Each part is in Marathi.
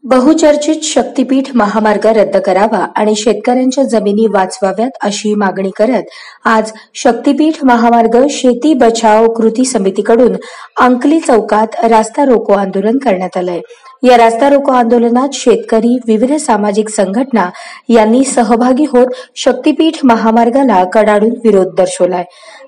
बहुचर्चित शक्तीपीठ महामार्ग रद्द करावा आणि शेतकऱ्यांच्या जमिनी वाचवाव्यात अशी मागणी करत आज शक्तीपीठ महामार्ग शेती बचाव कृती समितीकडून अंकली चौकात रास्ता रोको आंदोलन करण्यात आलंय। या रास्ता रोको आंदोलनात शेतकरी, विविध सामाजिक संघटना यांनी सहभागी होत शक्तीपीठ महामार्गाला कडाडून विरोध दर्शवलाय।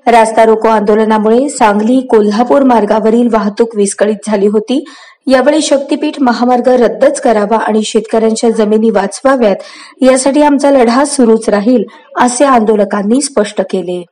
रास्ता रोको आंदोलनामुळे सांगली कोल्हापूर मार्गावरील वाहतूक विस्कळीत झाली होती। यावेळी शक्तीपीठ महामार्ग रद्दच करावा आणि शेतकऱ्यांच्या जमिनी वाचवाव्यात यासाठी आमचा लढा सुरूच राहील असे आंदोलकांनी स्पष्ट केले।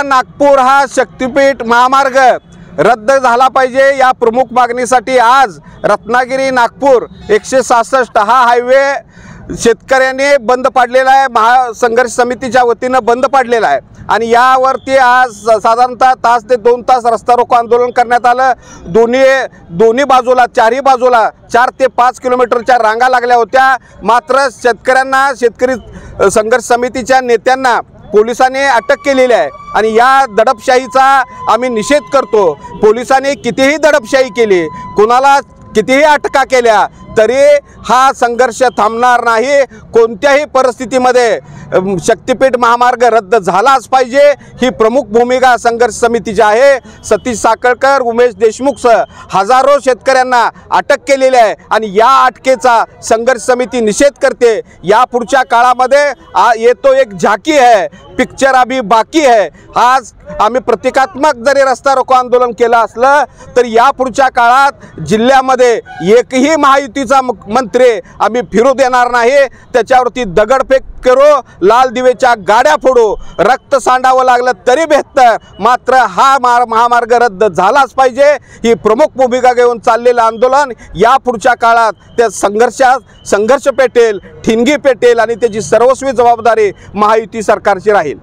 नागपूर हा शक्तीपीठ महामार्ग रद्द झाला पाहिजे या प्रमुख मागणीसाठी आज रत्नागिरी नागपूर 166 हा हायवे शेतकऱ्यांनी बंद पाडलेला आहे। महासंघर्ष समितीच्या वतीने बंद पाडलेला आहे आणि यावरती आज साधारणतः तास ते 2 तास रस्ता रोको आंदोलन करण्यात आलं। दोन्ही बाजूला चारही बाजूला 4 ते 5 किलोमीटरच्या रांगा लागल्या होत्या। मात्र शेतकरी संघर्ष समितीच्या नेत्यांना पोलिसांनी अटक केलेली आहे आणि या दडपशाहीचा आम्ही निषेध करतो। पोलिसांनी कितीही दडपशाही केली, कुणाला कितीही अटका केल्या तरी हा संघर्ष थांबणार नाही। कोणत्याही परिस्थितीमध्ये शक्तीपीठ महामार्ग रद्द झालाच पाहिजे ही प्रमुख भूमिका संघर्ष समितीची आहे। सतीश साखळकर, उमेश देशमुखसह हजारो शेतकऱ्यांना अटक केलेली आहे आणि या अटकेचा संघर्ष समिती निषेध करते। या पुढच्या काळामध्ये ये तो एक झाकी है, पिक्चर अभी बाकी है। आज आम्ही प्रतिकात्मक जरी रस्ता रोको आंदोलन केलं असलं तर या पुढच्या काळात जिल्ह्यामध्ये एकही महायुतीचा मंत्री आम्ही फिरू देणार नाही। त्याच्यावरती दगडफेक करू, लाल दिवेच्या गाड्या फोडू, रक्त सांडावं लागलं तरी बेहतर, मात्र हा महामार्ग रद्द झालाच पाहिजे ही प्रमुख भूमिका घेऊन चाललेलं आंदोलन या पुढच्या काळात त्या संघर्ष पेटेल, ठिणगी पेटेल आणि त्याची सर्वस्वी जबाबदारी महायुती सरकारची राहील।